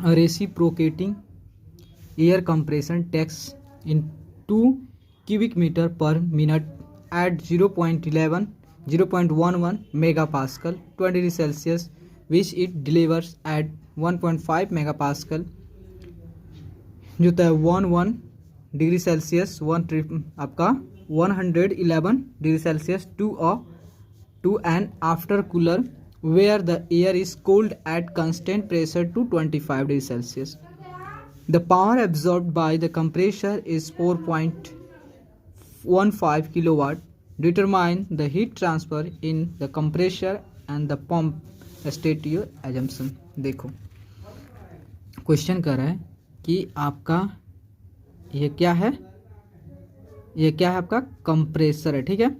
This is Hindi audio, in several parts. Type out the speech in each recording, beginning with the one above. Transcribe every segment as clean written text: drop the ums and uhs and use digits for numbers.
reciprocating air compression takes in 2 cubic meter per minute at 0.11 megapascal 20 degree Celsius, which it delivers at 1.5 megapascal जो होता है 11 डिग्री सेल्सियस आपका 111 degree celsius to an after cooler where the air is cooled at constant pressure to 25 degrees Celsius. The power absorbed by the compressor is 4.15 kilowatt. Determine the heat transfer in the compressor and the pump state your assumption. देखो क्वेश्चन कर रहा है कि आपका ये क्या है, आपका कंप्रेसर है, ठीक है।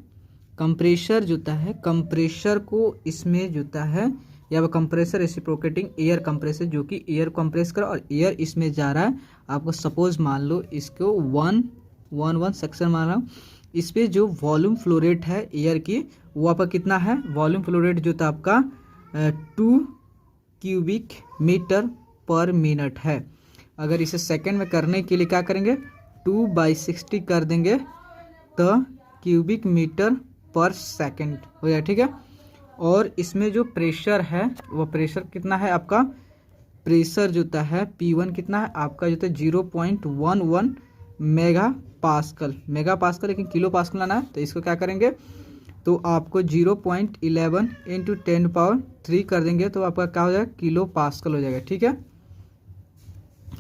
कंप्रेसर जो होता है, कंप्रेसर को इसमें जो होता है या कंप्रेसर रेसिप्रोकेटिंग एयर कंप्रेसर जो कि एयर कंप्रेस कर और एयर इसमें जा रहा है। आपको सपोज मान लो इसको 1 सेक्शन मान रहा हूँ। इस पर जो वॉल्यूम फ्लो रेट है एयर की वो आपका कितना है, वॉल्यूम फ्लो रेट जो था आपका 2 क्यूबिक मीटर पर मिनट है। अगर इसे सेकेंड में करने के लिए क्या करेंगे, 2/60 कर देंगे तो क्यूबिक मीटर पर सेकेंड हो जाए, ठीक है। और इसमें जो प्रेशर है वो प्रेशर कितना है आपका, प्रेशर जो होता है P1 कितना है आपका जो होता है 0.11 मेगा पास्कल, लेकिन किलो पास्कल लाना है। तो इसको क्या करेंगे, तो आपको 0.11 इंटू 10⁻³ कर देंगे तो आपका क्या हो जाएगा, किलो पास्कल हो जाएगा, ठीक है।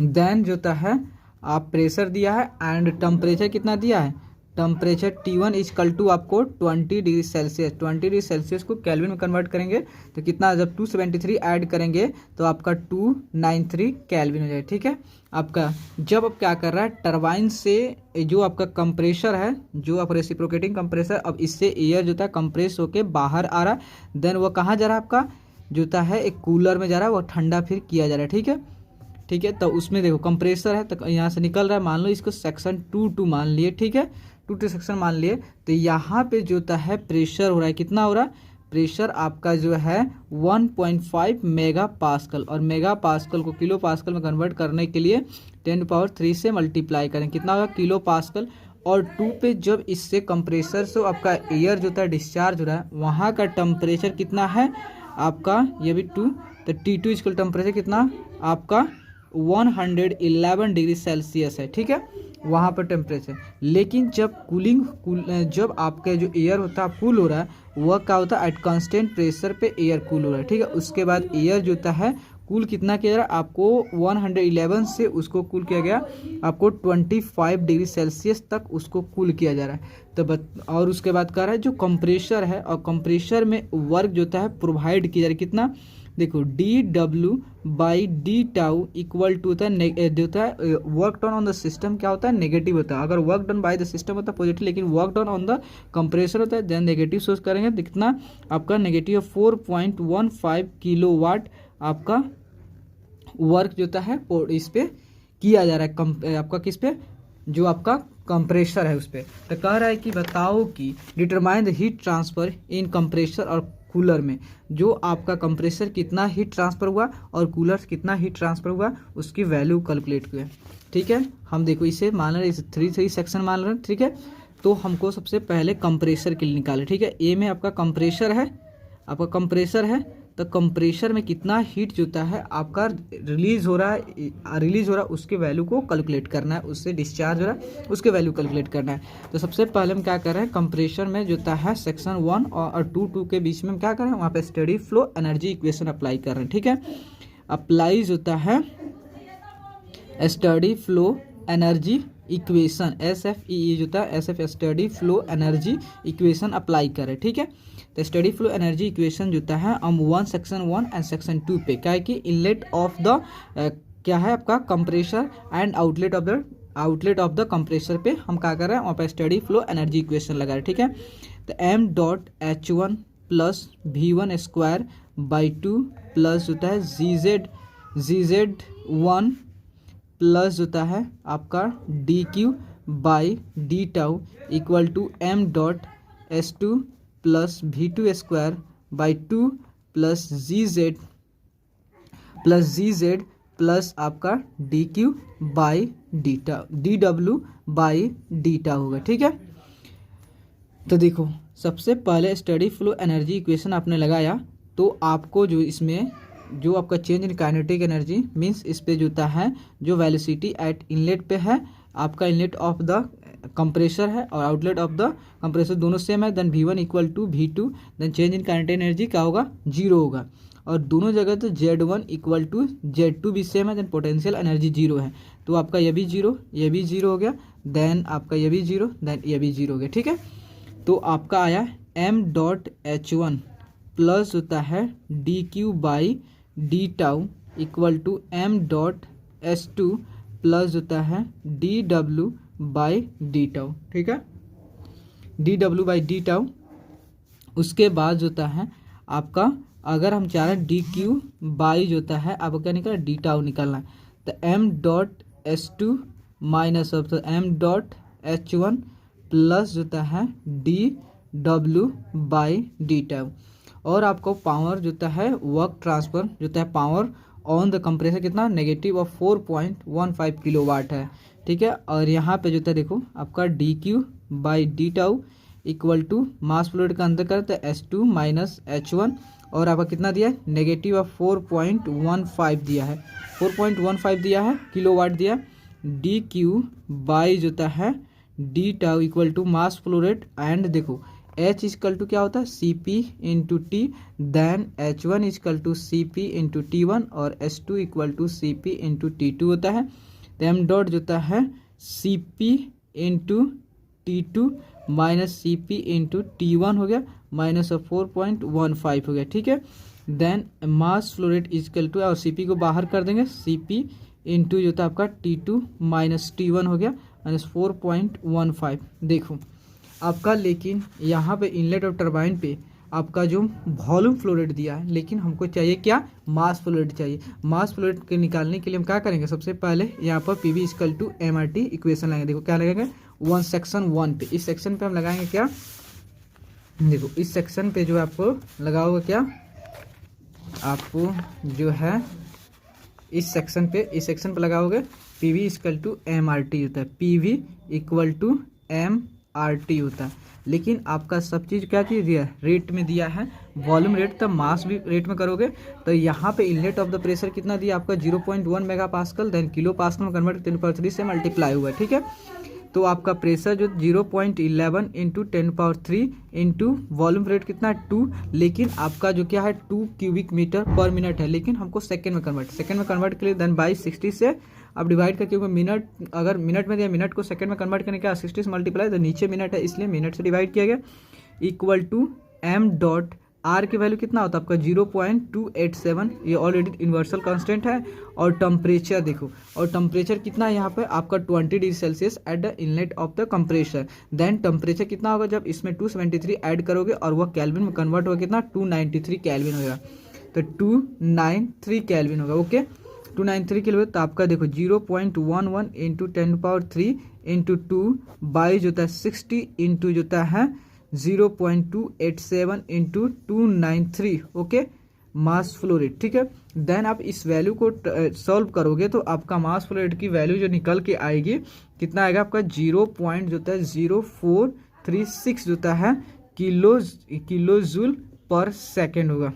देन जो होता है आप प्रेशर दिया है एंड टेम्परेचर कितना दिया है, टेम्परेचर T1 इजकल टू आपको 20 डिग्री सेल्सियस, 20 डिग्री सेल्सियस को केल्विन में कन्वर्ट करेंगे तो कितना, जब 273 ऐड करेंगे तो आपका 293 केल्विन हो जाएगा, ठीक है। आपका जब अब क्या कर रहा है, टरबाइन से जो आपका कंप्रेसर है, जो आप रेसिप्रोकेटिंग कंप्रेसर, अब इससे एयर जो था कंप्रेस होके बाहर आ रहा है। देन वो कहाँ जा रहा है, आपका जो होता है एक कूलर में जा रहा है, वो ठंडा फिर किया जा रहा है, ठीक है। तो उसमें देखो कंप्रेसर है तो यहाँ से निकल रहा है, मान लो इसको सेक्शन 2 मान लिए, ठीक है, 2 सेक्शन मान लिए। तो यहाँ पे जो होता है प्रेशर हो रहा है, कितना हो रहा है, प्रेशर आपका जो है 1.5 मेगा पास्कल, और मेगा पास्कल को किलो पास्कल में कन्वर्ट करने के लिए 10⁻³ से मल्टीप्लाई करें, कितना होगा, किलो पास्कल। और 2 पे जब इससे कंप्रेसर से आपका एयर जो होता है डिस्चार्ज हो रहा है, वहाँ का टेम्परेचर कितना है आपका, ये भी 2, तो T2 इक्वल टेम्परेचर कितना आपका 111 डिग्री सेल्सियस है, ठीक है, वहाँ पर टेम्परेचर। लेकिन जब जब आपका जो एयर होता है कूल हो रहा है, वह क्या होता है, एट कांस्टेंट प्रेशर पे एयर कूल हो रहा है, ठीक है। उसके बाद एयर जो होता है कूल कितना किया जा रहा है, आपको 111 से उसको कूल किया गया, आपको 25 डिग्री सेल्सियस तक उसको कूल किया जा रहा है। तो और उसके बाद कह रहा है जो कंप्रेसर है, और कंप्रेसर में वर्क जो होता है प्रोवाइड किया जा रहा है, कितना देखो dW/dτ इक्वल टू होता है work done on the system, क्या होता है, नेगेटिव होता है। अगर work done by the system होता है पॉजिटिव, लेकिन work done on the compressor होता है देन नेगेटिव सोर्स करेंगे तो कितना आपका नेगेटिव 4.15 किलोवाट आपका वर्क जो होता है इस पे किया जा रहा है, आपका किस पे, जो आपका कंप्रेसर है उस पर। तो कह रहा है कि बताओ कि determine the heat transfer in compressor और कूलर में, जो आपका कंप्रेसर कितना हीट ट्रांसफर हुआ और कूलर कितना हीट ट्रांसफर हुआ उसकी वैल्यू कैलकुलेट किया, ठीक है। हम देखो इसे मान रहे हैं, इसे 3 सेक्शन मान रहे हैं, ठीक है। तो हमको सबसे पहले कंप्रेसर के लिए निकाले, ठीक है। ए में आपका कंप्रेसर है, तो कंप्रेसर में कितना हीट जो होता है आपका रिलीज हो रहा है उसके वैल्यू को कैलकुलेट करना है, उससे डिस्चार्ज हो रहा है उसके वैल्यू कैलकुलेट करना है। तो सबसे पहले हम क्या कर रहे हैं, कंप्रेसर में जो होता है सेक्शन 1 और 2 के बीच में हम क्या कर रहे हैं, वहाँ पे steady flow energy equation apply कर रहे हैं, ठीक है। अप्लाई जो होता है steady flow energy equation, SFEE जो था SF steady flow energy equation apply करें, ठीक है। तो स्टडी फ्लो एनर्जी इक्वेशन जो होता है हम सेक्शन 1 एंड सेक्शन 2 पे, क्या है कि इनलेट ऑफ द क्या है आपका compressor and outlet of the compressor पे हम क्या कर रहे हैं, वहाँ पे स्टडी फ्लो एनर्जी इक्वेशन लगा रहे हैं, ठीक है। तो m.H1 प्लस V1² प्लस होता है ZZ1 प्लस होता है आपका dQ/dτ equal to m.S2 plus V2² 2 plus ZZ plus आपका डी क्यू बाई डीटा, डी डब्ल्यू बाई डीटा होगा। ठीक है, तो देखो सबसे पहले स्टडी फ्लो एनर्जी इक्वेशन आपने लगाया, तो आपको जो इसमें जो आपका change in kinetic energy means इस पे जोता है जो वेलोसिटी एट इनलेट पे है, आपका इनलेट ऑफ द कंप्रेसर है और आउटलेट ऑफ द कंप्रेसर दोनों सेम है, then V1 equal to V2, then change in kinetic energy क्या होगा, 0 होगा। और दोनों जगह तो Z1 इक्वल टू Z2 भी सेम है, देन पोटेंशियल एनर्जी 0 है, तो आपका ये भी 0, ये भी 0 हो गया, देन आपका ये भी 0, देन ये भी 0 हो गया। ठीक है, तो आपका आया m.H1 प्लस होता है d Q by d tau equal to m.S2 plus होता है d W by d tau. ठीक है, d W by d tau. उसके बाद जो होता है आपका, अगर हम चाह रहे हैं डी क्यू बाई जो होता है आपको क्या निकला, डी टाउ निकालना है, तो m.S2 minus of m.H1 plus जो होता है d W by d tau. और आपको पावर जो होता है वर्क ट्रांसफर जो होता है पावर ऑन द कंप्रेसर कितना, नेगेटिव ऑफ 4.15 किलोवाट है। ठीक है, और यहाँ पे जो होता है देखो आपका D Q by d tau equal to mass fluid का अंदर करते हैं S2 माइनस H1, और आपका कितना दिया है, नेगेटिव ऑफ 4.15 दिया है, 4.15 दिया है किलोवाट दिया। डी क्यू बाई जो होता है d tau equal to mass flow rate, and देखो H इक्वल टू क्या होता है CP into t, then H1 equal to CP into T1 और S2 equal to CP into T2 होता है। तो m डॉट जो होता है CP into T2 minus CP into T1 हो गया, माइनस ऑफ 4.15 हो गया। ठीक है, then mass flow rate equal to, और CP को बाहर कर देंगे, CP इंटू जो होता है आपका T2 माइनस T1 हो गया, माइनस 4.15। देखो आपका, लेकिन यहाँ पे इनलेट और टरबाइन पे आपका जो वॉल्यूम फ्लो रेट दिया है, लेकिन हमको चाहिए क्या, मास फ्लो रेट चाहिए। मास फ्लो रेट के निकालने के लिए हम क्या करेंगे, सबसे पहले यहाँ पर PV equal to MRT equation लगाएंगे। देखो क्या लगेगा, सेक्शन 1 पे, इस सेक्शन पे हम लगाएंगे क्या, देखो इस सेक्शन पे जो आपको लगाओगे क्या, आपको जो है इस सेक्शन पे लगाओगे PV इक्वल टू MRT होता है, PV इक्वल टू MRT होता है। लेकिन आपका सब चीज़ क्या चीज़ दिया है, रेट में दिया है, वॉल्यूम रेट, तब मास भी रेट में करोगे। तो यहाँ पे इनलेट ऑफ द प्रेशर कितना दिया आपका 0.1 mega pascal, then kilo pascal में कन्वर्ट 10³ से मल्टीप्लाई हुआ है। ठीक है, तो आपका प्रेशर जो 0.11 इंटू 10³ इंटू वॉल्यूम रेट कितना 2, लेकिन आपका जो क्या है 2 क्यूबिक मीटर पर मिनट है, लेकिन हमको सेकंड में कन्वर्ट के लिए देन बाई 60 से आप डिवाइड करके, क्योंकि मिनट अगर मिनट में दिया, मिनट को सेकंड में कन्वर्ट करने का 60 से मल्टीप्लाई, तो नीचे मिनट है इसलिए मिनट से डिवाइड किया गया, equal to m dot R की वैल्यू कितना होता है आपका 0.287, ये ऑलरेडी यूनिवर्सल कांस्टेंट है। और टेम्परेचर देखो, और टेम्परेचर कितना है यहाँ पे आपका 20 degree celsius at the inlet of the compressor. Then temperature कितना होगा जब इसमें 273 ऐड करोगे और वह केल्विन में कन्वर्ट होगा कितना 293 केल्विन होगा, तो 293 केल्विन होगा। ओके, 293 केल्विन, तो आपका देखो 0.11 इंटू 10³ इंटू 2 बाई जो होता है 60 इंटू जो होता है 0.287 इंटू 293। ओके, मास फ्लो रेट। ठीक है, देन आप इस वैल्यू को सॉल्व करोगे तो आपका मास फ्लो रेट की वैल्यू जो निकल के आएगी कितना आएगा आपका 0.0436 जो होता है किलो जूल पर सेकेंड होगा,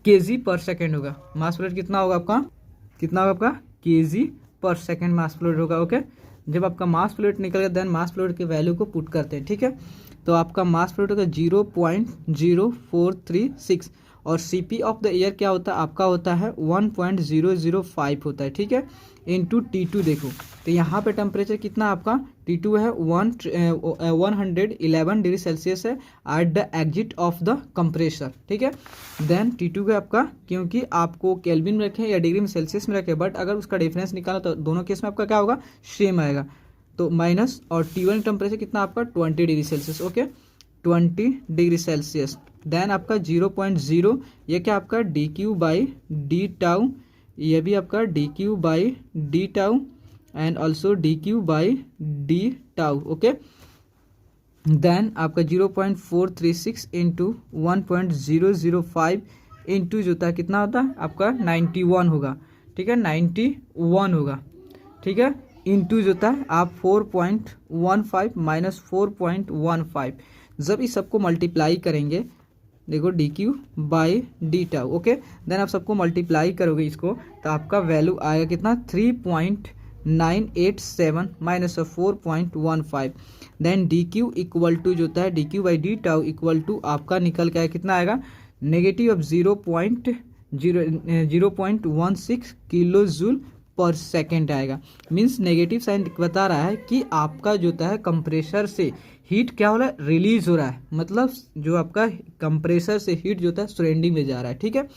केजी पर सेकेंड होगा। मास फ्लो रेट कितना होगा आपका, केजी पर सेकेंड मास फ्लो रेट होगा। ओके, जब आपका मास फ्लो रेट निकल गया देन मास फ्लो रेट की वैल्यू को पुट करते हैं। ठीक है, तो आपका मास फ्लो रेट होगा 0.0436 और CP ऑफ द एयर क्या होता है आपका होता है 1.005 होता है। ठीक है, इंटू T2 देखो, तो यहाँ पे टेम्परेचर कितना आपका T2 है 111 डिग्री सेल्सियस है at the exit of the compressor. ठीक है, देन T2 का आपका, क्योंकि आपको केल्विन में रखें या डिग्री में सेल्सियस में रखें, बट अगर उसका डिफरेंस निकाला तो दोनों केस में आपका क्या होगा सेम आएगा, तो माइनस। और T1 टेम्परेचर कितना आपका 20 degree celsius. Okay, 20 degree celsius, then आपका 0.0, ये क्या आपका DQ बाई डी टाउ, ये भी आपका DQ by d tau and also DQ by d tau. Okay, then आपका 0.436 इंटू 1.005 इंटू जो होता है कितना होता है आपका 91 होगा, ठीक है 91 होगा, ठीक है, इंटू जो होता है आप 4.15 माइनस 4.15, जब इस सबको मल्टीप्लाई करेंगे, देखो d Q by d tau, okay, then आप सबको मल्टीप्लाई करोगे इसको तो आपका वैल्यू आएगा कितना 3.987 minus 4.15, then d q equal to जो होता है d Q by d tau equal to आपका निकल के कितना आएगा negative of 0.16 kilo joule per second आएगा। मीन्स नेगेटिव साइन बता रहा है कि आपका जो होता है कंप्रेसर से हीट क्या हो रहा है, रिलीज हो रहा है, मतलब जो आपका कंप्रेसर से हीट जो होता है सरेंडिंग में जा रहा है, ठीक है,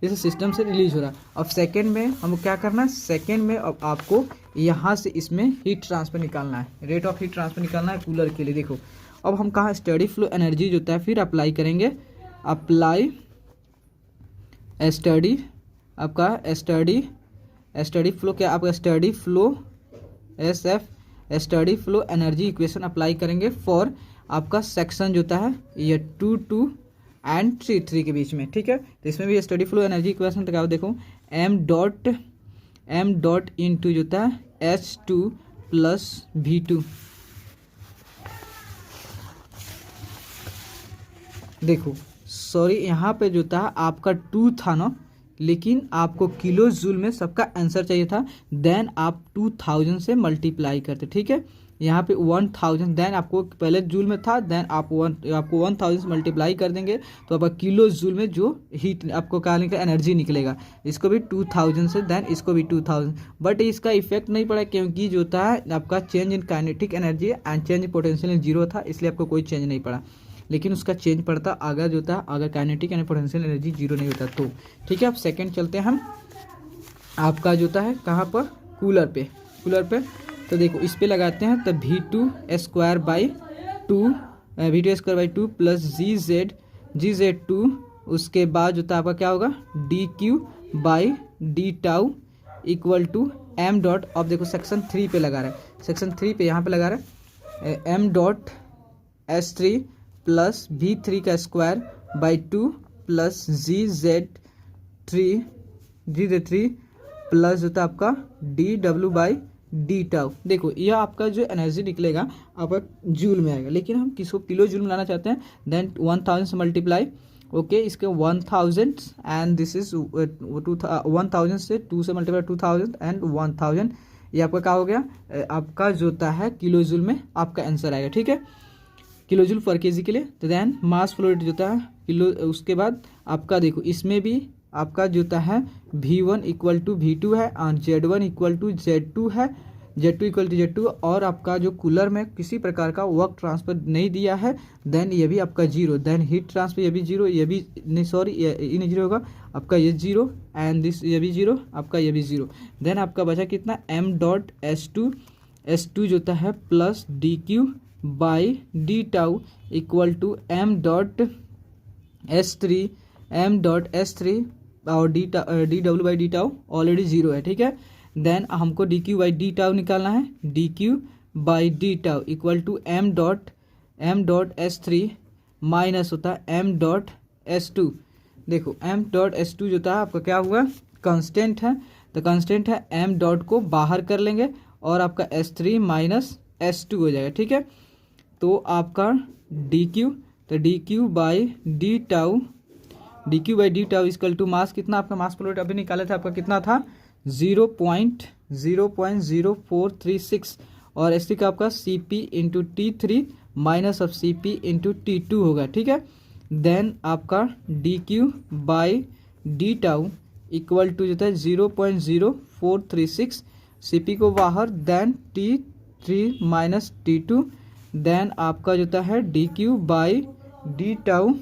इस सिस्टम से रिलीज हो रहा है। अब सेकेंड में हम क्या करना है, सेकेंड में अब आपको यहाँ से इसमें हीट ट्रांसफर निकालना है, रेट ऑफ हीट ट्रांसफर निकालना है कूलर के लिए। देखो अब हम कहाँ स्टडी फ्लो एनर्जी जो होता है फिर अप्लाई करेंगे, अप्लाई स्टडी, आपका स्टडी फ्लो क्या, आपका steady flow SF steady flow energy equation apply करेंगे फॉर आपका सेक्शन जो होता है ये 2 एंड 3 के बीच में, ठीक है। तो इसमें भी स्टडी फ्लो एनर्जी इक्वेशन लगाओ, देखो m डॉट इनटू जो होता है H2 प्लस V2, देखो सॉरी यहाँ पे जो था आपका 2 था ना, लेकिन आपको किलो जूल में सबका आंसर चाहिए था, देन आप 2000 से मल्टीप्लाई करते, ठीक है। यहाँ पे 1000, देन आपको पहले जूल में था, देन आपको 1000 से मल्टीप्लाई कर देंगे तो आपका किलो जूल में जो हीट आपको क्या निकलेगा, एनर्जी निकलेगा। इसको भी 2000 से, देन इसको भी 2000, बट इसका इफेक्ट नहीं पड़ा क्योंकि जो था आपका change in kinetic energy and change in potential 0 था, इसलिए आपको कोई चेंज नहीं पड़ा। लेकिन उसका चेंज पड़ता अगर जो था अगर काइनेटिक एंड पोटेंशियल एनर्जी 0 नहीं होता तो, ठीक है। अब सेकंड चलते हैं हम आपका जो होता है कहाँ पर, कूलर पे तो देखो इस पे लगाते हैं तो V2 square by 2 plus GZ2, उसके बाद जो था आपका क्या होगा DQ by d tau equal to m dot, अब देखो सेक्शन 3 पे लगा रहा है, सेक्शन 3 पे यहाँ पे लगा रहा है m dot S3 plus V3 का square by 2 plus GZ3 plus होता है आपका DW बाई डी टाउ। देखो यह आपका जो एनर्जी निकलेगा आपका जूल में आएगा, लेकिन हम किसको किलो जूल में लाना चाहते हैं, देन 1000 से मल्टीप्लाई, ओके, इसके 1000 एंड दिस इज 1000 से 2 से मल्टीप्लाई 2000 एंड 1000, ये आपका क्या हो गया, आपका जो होता है किलो जूल में आपका आंसर आएगा, ठीक है, किलो जूल पर केजी के लिए। तो देन मास फ्लो रेट जो होता है किलो, उसके बाद आपका देखो इसमें भी आपका जो होता है V1 इक्वल टू V2 है और Z1 इक्वल टू Z2 है, Z2 इक्वल टू Z2, और आपका जो कूलर में किसी प्रकार का वर्क ट्रांसफर नहीं दिया है, देन ये भी आपका 0, देन हीट ट्रांसफर ये भी 0, ये भी नहीं सॉरी ये नहीं 0 होगा, आपका ये 0 एंड दिस ये भी 0, आपका ये भी 0, देन आपका बचा कितना m डॉट S2 जो होता है plus DQ by d tau equal to m dot S3 और d W by d tau already 0 है, ठीक है। देन हमको d Q by d tau निकालना है, d Q by d tau equal to m dot S3 minus होता है m डॉट S2, देखो m डॉट S2 जो होता है आपका क्या हुआ, कांस्टेंट है, तो कांस्टेंट है m डॉट को बाहर कर लेंगे और आपका S3 माइनस S2 हो जाएगा, ठीक है। तो आपका DQ, तो DQ by d tau equal to mass कितना, आपका मास फ्लो रेट अभी निकाले थे, आपका कितना था 0.0436 और S3 का आपका CP into T3 minus of CP into T2 होगा, ठीक है। देन आपका DQ by d tau equal to जो है 0.0436, CP को बाहर, then T3 minus T2, then आपका जो है DQ by d tau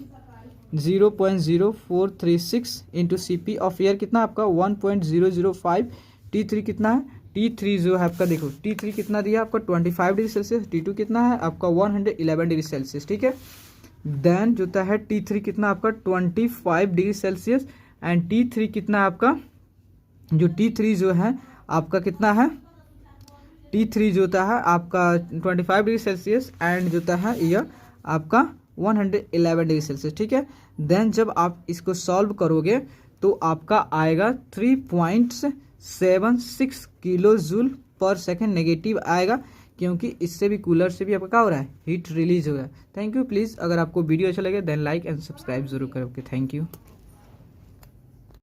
0.0436 into CP of air कितना आपका 1.005, T3 कितना है, T3 जो है आपका देखो T3 कितना दिया आपका 25 डिग्री सेल्सियस, T2 कितना है आपका 111 डिग्री सेल्सियस, ठीक है। देन जो है T3 कितना आपका 25 डिग्री सेल्सियस एंड T3 कितना आपका, जो T3 जो है आपका कितना है, T3 जो होता है आपका 25 डिग्री सेल्सियस एंड जो होता है यह आपका 111 डिग्री सेल्सियस, ठीक है। देन जब आप इसको सॉल्व करोगे तो आपका आएगा 3.7 76 kilo joule per second negative आएगा, क्योंकि इससे भी कूलर से भी आपका क्या हो रहा है, हीट रिलीज हो रहा है। Thank you. प्लीज़ अगर आपको वीडियो अच्छा लगे देन लाइक एंड सब्सक्राइब जरूर करोगे। Thank you.